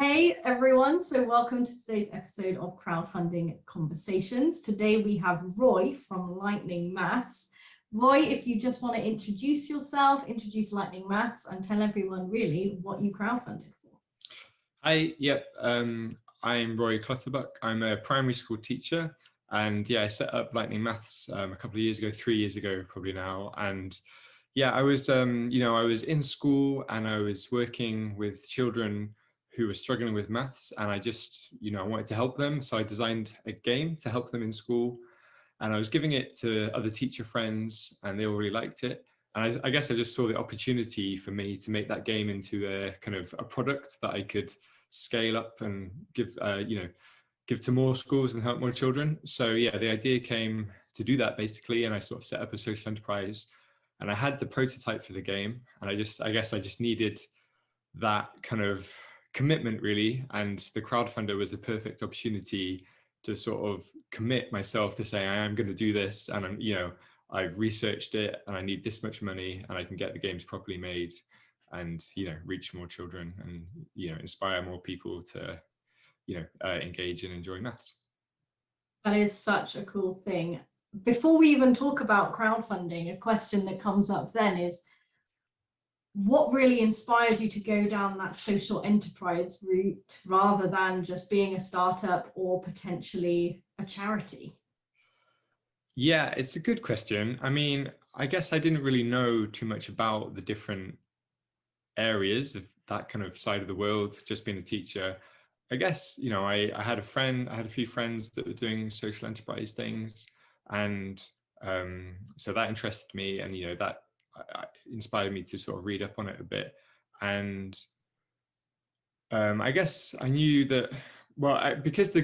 Hey everyone, so welcome to today's episode of Crowdfunding Conversations. Today we have Roy from Lightning Maths. Roy, if you just want to introduce yourself, introduce Lightning Maths and tell everyone really what you crowdfunded for. Hi, I'm Roy Clutterbuck. I'm a primary school teacher, and I set up Lightning Maths a couple of years ago, 3 years ago probably now. And I was I was in school and I was working with children who were struggling with maths, and I just I wanted to help them, so I designed a game to help them in school, and I was giving it to other teacher friends and they all really liked it. And I guess I just saw the opportunity for me to make that game into a kind of a product that I could scale up and give to more schools and help more children. So the idea came to do that basically, and I sort of set up a social enterprise, and I had the prototype for the game, and I guess I just needed that kind of commitment really, and the crowdfunder was the perfect opportunity to sort of commit myself to say I am going to do this, and I've researched it and I need this much money and I can get the games properly made and reach more children and inspire more people to engage and enjoy maths. That is such a cool thing. Before we even talk about crowdfunding, a question that comes up then is, what really inspired you to go down that social enterprise route rather than just being a startup or potentially a charity? Yeah, it's a good question. I mean, I guess I didn't really know too much about the different areas of that kind of side of the world, just being a teacher. I guess, I had a few friends that were doing social enterprise things. And so that interested me, and, that inspired me to sort of read up on it a bit. And I guess I knew that, well, because the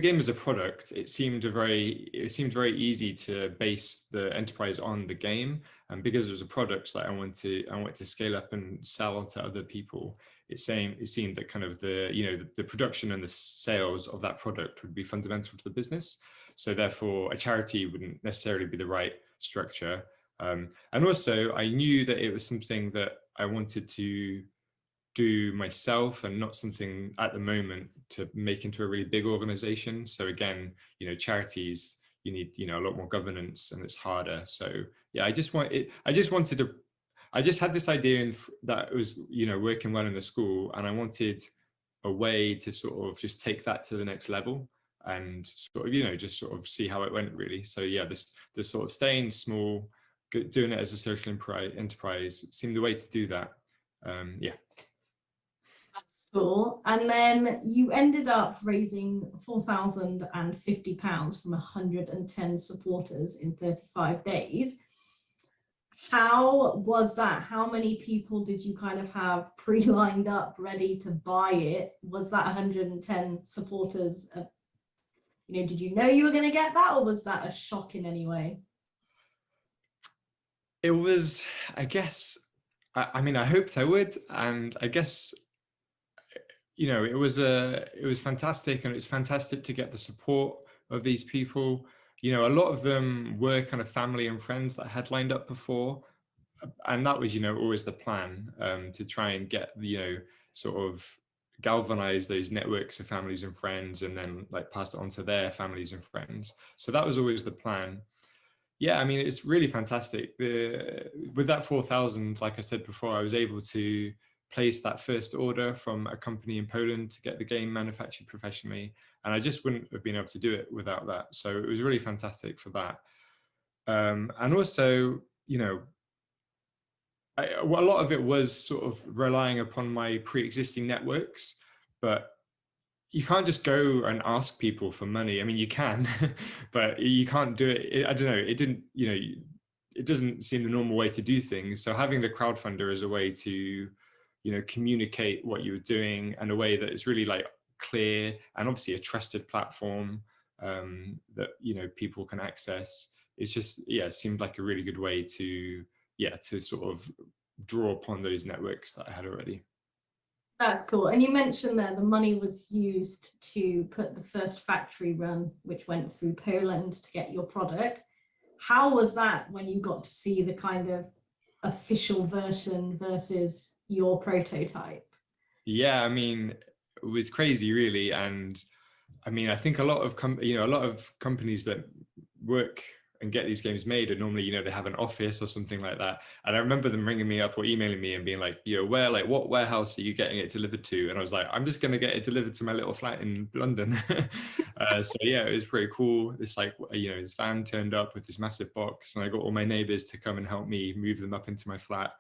game is a product, it seemed very easy to base the enterprise on the game, and because it was a product that I want to scale up and sell to other people, it seemed that kind of the production and the sales of that product would be fundamental to the business. So therefore, a charity wouldn't necessarily be the right structure. And also, I knew that it was something that I wanted to do myself and not something at the moment to make into a really big organization. So again, charities, you need, a lot more governance and it's harder. So I just had this idea that was, working well in the school, and I wanted a way to sort of just take that to the next level and sort of, just sort of see how it went really. So this sort of staying small, doing it as a social enterprise seemed the way to do that. That's cool. And then you ended up raising £4,050 from 110 supporters in 35 days. How was that? How many people did you kind of have pre-lined up ready to buy it? Was that 110 supporters? Did you know you were going to get that, or was that a shock in any way? It was, I guess, I mean, I hoped I would, and I guess, it was fantastic, and it was fantastic to get the support of these people. A lot of them were kind of family and friends that I had lined up before, and that was, always the plan, to try and get, sort of galvanize those networks of families and friends, and then like pass it on to their families and friends. So that was always the plan. Yeah, I mean, it's really fantastic. With that 4,000, like I said before, I was able to place that first order from a company in Poland to get the game manufactured professionally. And I just wouldn't have been able to do it without that. So it was really fantastic for that. And also, a lot of it was sort of relying upon my pre-existing networks, but you can't just go and ask people for money. I mean, you can, but you can't do it. I don't know. It didn't, it doesn't seem the normal way to do things. So having the crowdfunder as a way to, communicate what you were doing in a way that is really like clear and obviously a trusted platform, that, people can access. It's just, it seemed like a really good way to sort of draw upon those networks that I had already. That's cool. And you mentioned there the money was used to put the first factory run, which went through Poland to get your product. How was that when you got to see the kind of official version versus your prototype? Yeah, I mean, was crazy, really. And I mean, I think a lot of a lot of companies that work and get these games made are normally, they have an office or something like that. And I remember them ringing me up or emailing me and being like, what warehouse are you getting it delivered to? And I was like, I'm just going to get it delivered to my little flat in London. So yeah, it was pretty cool. This this van turned up with this massive box, and I got all my neighbors to come and help me move them up into my flat.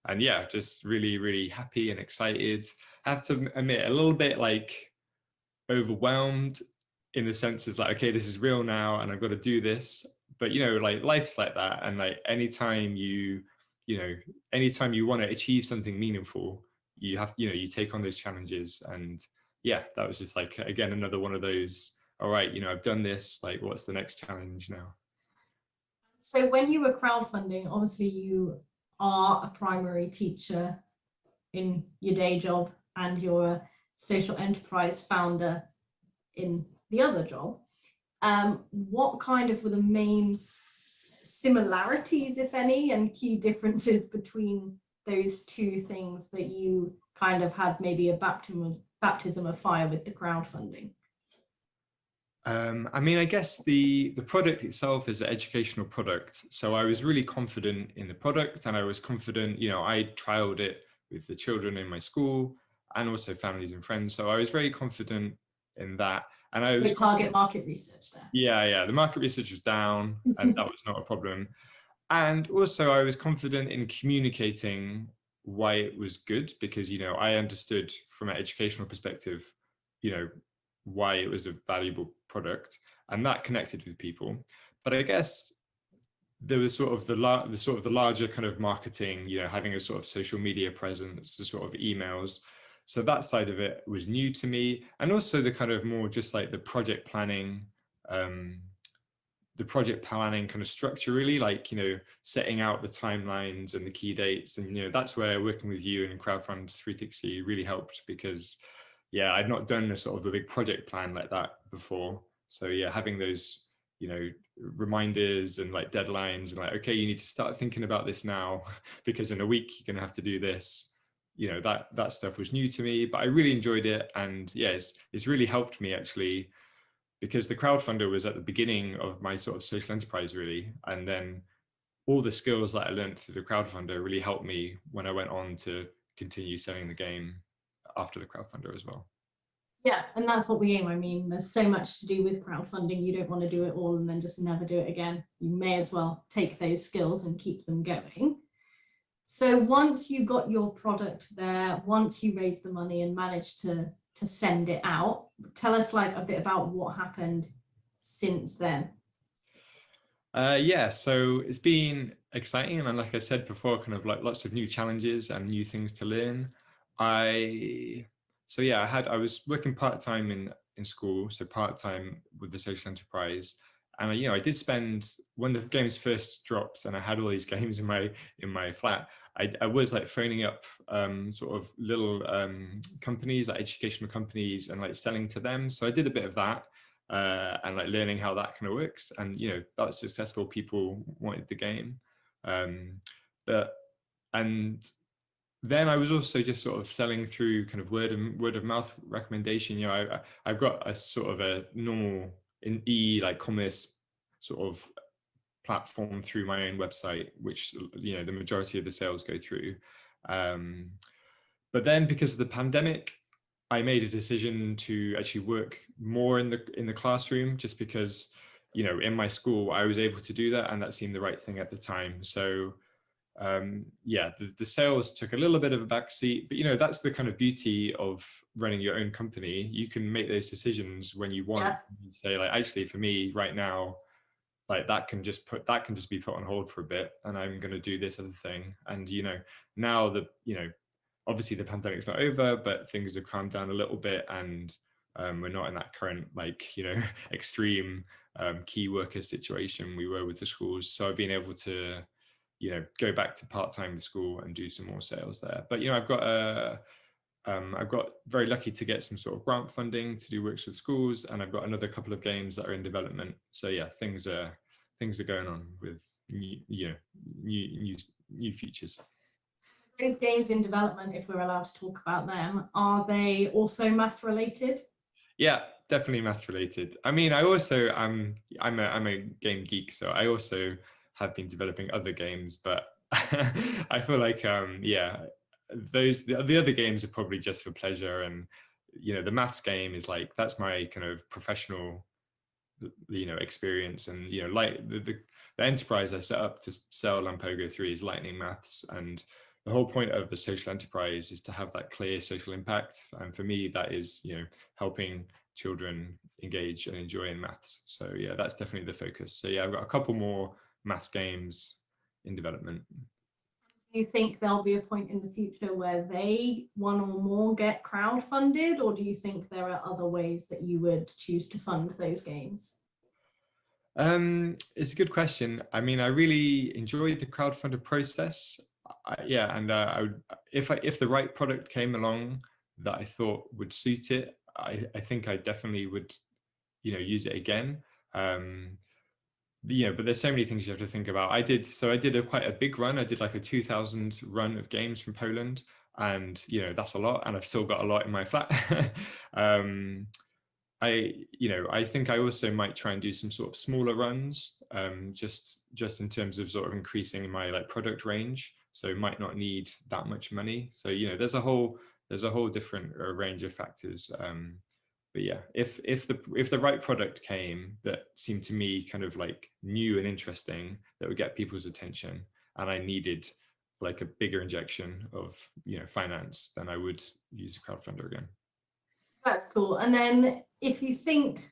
And yeah, just really, really happy and excited. I have to admit, a little bit like overwhelmed, in the sense is like, okay, this is real now and I've got to do this. But like life's like that. And like anytime you want to achieve something meaningful, you have, you take on those challenges. And yeah, that was just like, again, another one of those, all right, I've done this, like what's the next challenge now? So when you were crowdfunding, obviously you are a primary teacher in your day job and you're a social enterprise founder in the other job. What kind of were the main similarities, if any, and key differences between those two things that you kind of had maybe a baptism of fire with the crowdfunding? I mean, I guess the product itself is an educational product. So I was really confident in the product, and I was confident, I trialed it with the children in my school and also families and friends. So I was very confident in that. And I was target market research there. Yeah. The market research was down and that was not a problem. And also I was confident in communicating why it was good, because, I understood from an educational perspective, why it was a valuable product, and that connected with people. But I guess there was sort of the larger kind of marketing, having a sort of social media presence, the sort of emails. So that side of it was new to me. And also the kind of more just like the project planning kind of structure, really, like, setting out the timelines and the key dates. And, that's where working with you and Crowdfund 360 really helped, because yeah, I'd not done a sort of a big project plan like that before. So yeah, having those, reminders and like deadlines and like, okay, you need to start thinking about this now because in a week you're going to have to do this. That stuff was new to me, but I really enjoyed it. And yeah, it's really helped me, actually, because the crowdfunder was at the beginning of my sort of social enterprise, really. And then all the skills that I learned through the crowdfunder really helped me when I went on to continue selling the game after the crowdfunder as well. Yeah, and that's what we aim. I mean, there's so much to do with crowdfunding. You don't want to do it all and then just never do it again. You may as well take those skills and keep them going. So once you got your product there, once you raised the money and managed to send it out, tell us like a bit about what happened since then. Yeah, so it's been exciting, and like I said before, kind of like lots of new challenges and new things to learn. I was working part-time in school, so part-time with the social enterprise. And I did spend, when the games first dropped and I had all these games in my flat, I was like phoning up sort of little companies, like educational companies, and like selling to them. So I did a bit of that. And like learning how that kind of works, and that was successful. People wanted the game, and then I was also just sort of selling through kind of word of mouth recommendation. I've got a sort of a normal like commerce sort of platform through my own website, which the majority of the sales go through. But then because of the pandemic, I made a decision to actually work more in the classroom, just because, in my school, I was able to do that, and that seemed the right thing at the time. So the sales took a little bit of a backseat, but that's the kind of beauty of running your own company. You can make those decisions when you want. Yeah. You say, like, actually, for me right now, like that can just be put on hold for a bit, and I'm going to do this other thing. And now obviously the pandemic's not over, but things have calmed down a little bit, and we're not in that current extreme key worker situation we were with the schools. So I've been able to go back to part-time with school and do some more sales there. But I've got very lucky to get some sort of grant funding to do works with schools, and I've got another couple of games that are in development. So yeah, things are going on with new features. Those games in development, if we're allowed to talk about them, are they also math related? Yeah, definitely maths related. I mean, I also I'm a game geek, so I also have been developing other games, but I feel like yeah, the other games are probably just for pleasure, and the maths game is like that's my kind of professional experience, and like the enterprise I set up to sell Lampogo 3 is Lightning Maths, and the whole point of the social enterprise is to have that clear social impact, and for me that is helping children engage and enjoy in maths. So yeah, that's definitely the focus. So yeah, I've got a couple more maths games in development. Do you think there'll be a point in the future where they, one or more, get crowdfunded, or do you think there are other ways that you would choose to fund those games? It's a good question. I mean, I really enjoyed the crowdfunder process. Yeah, and I would, if the right product came along that I thought would suit it, I think I definitely would, use it again. But there's so many things you have to think about. I did quite a big run. I did like a 2000 run of games from Poland, and that's a lot, and I've still got a lot in my flat. I think I also might try and do some sort of smaller runs, just in terms of sort of increasing my like product range. So might not need that much money. So there's a whole different range of factors. But yeah, if the right product came that seemed to me kind of like new and interesting, that would get people's attention, and I needed like a bigger injection of finance, then I would use a crowdfunder again. That's cool. And then if you think,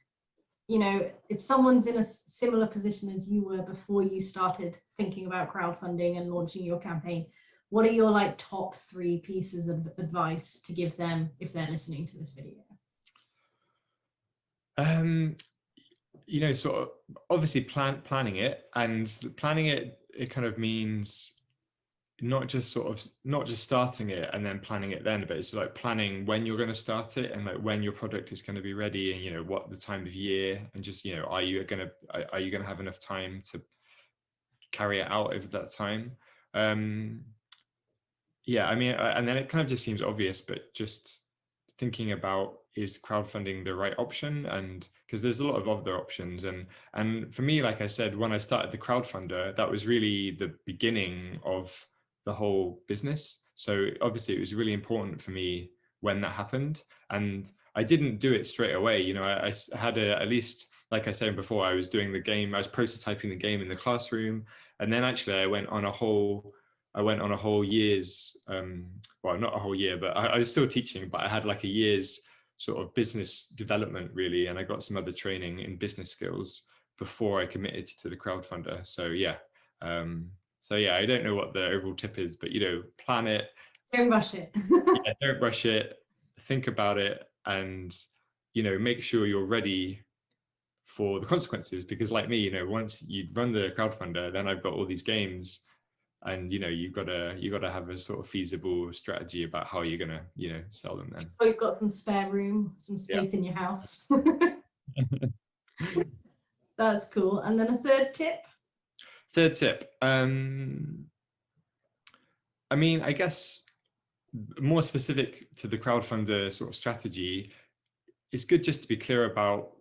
if someone's in a similar position as you were before you started thinking about crowdfunding and launching your campaign, what are your like top 3 pieces of advice to give them if they're listening to this video? Sort of obviously planning it, and planning it kind of means not just starting it and then planning it then, but it's like planning when you're going to start it and like when your product is going to be ready, and what the time of year, and just are you going to have enough time to carry it out over that time. Yeah, I mean, and then it kind of just seems obvious, but just thinking about, is crowdfunding the right option? And because there's a lot of other options, and for me, like I said, when I started the crowdfunder, that was really the beginning of the whole business. So obviously it was really important for me when that happened, and I didn't do it straight away. I had at least, like I said before, I was doing the game, I was prototyping the game in the classroom, and then actually I went on a whole year's, well, not a whole year, but I was still teaching, but I had like a year's sort of business development really, and I got some other training in business skills before I committed to the crowdfunder. So yeah, I don't know what the overall tip is, but plan it. Don't rush it. Yeah, don't rush it. Think about it, and make sure you're ready for the consequences. Because like me, once you run the crowdfunder, then I've got all these games. And you've got to have a sort of feasible strategy about how you're gonna sell them then. Oh, you've got some spare room, some space in your house. That's cool. And then a third tip. I mean, I guess more specific to the crowdfunder sort of strategy, it's good just to be clear about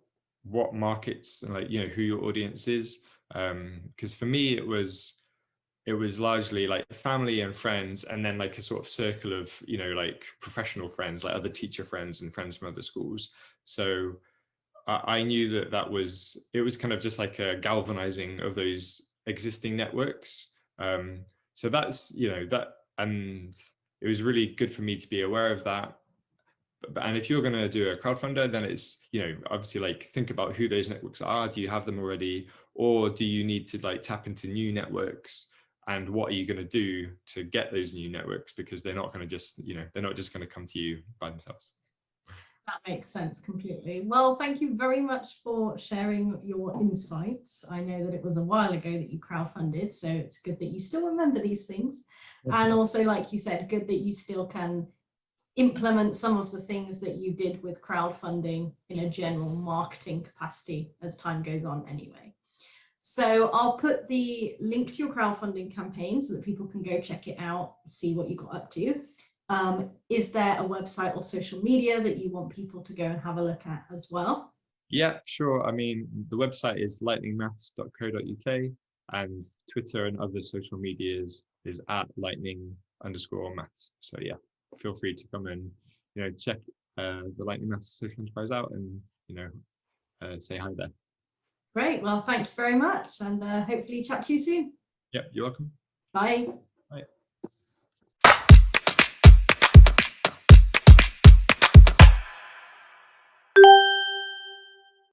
what markets and like who your audience is, because for me it was largely like family and friends, and then like a sort of circle of like professional friends, like other teacher friends and friends from other schools. So I knew that it was kind of just like a galvanizing of those existing networks. So that's that, and it was really good for me to be aware of that. And if you're going to do a crowdfunder, then it's obviously like think about who those networks are. Do you have them already, or do you need to like tap into new networks? And what are you going to do to get those new networks? Because they're not going to just, they're not just going to come to you by themselves. That makes sense completely. Well, thank you very much for sharing your insights. I know that it was a while ago that you crowdfunded, so it's good that you still remember these things. And also, like you said, good that you still can implement some of the things that you did with crowdfunding in a general marketing capacity as time goes on anyway. So I'll put the link to your crowdfunding campaign so that people can go check it out, see what you got up to. Is there a website or social media that you want people to go and have a look at as well? Yeah, sure. I mean, the website is lightningmaths.co.uk, and Twitter and other social medias is at lightning_maths. So yeah, feel free to come and check the Lightning Maths social enterprise out, and say hi there. Great. Well, thank you very much, and hopefully chat to you soon. Yep, you're welcome. Bye.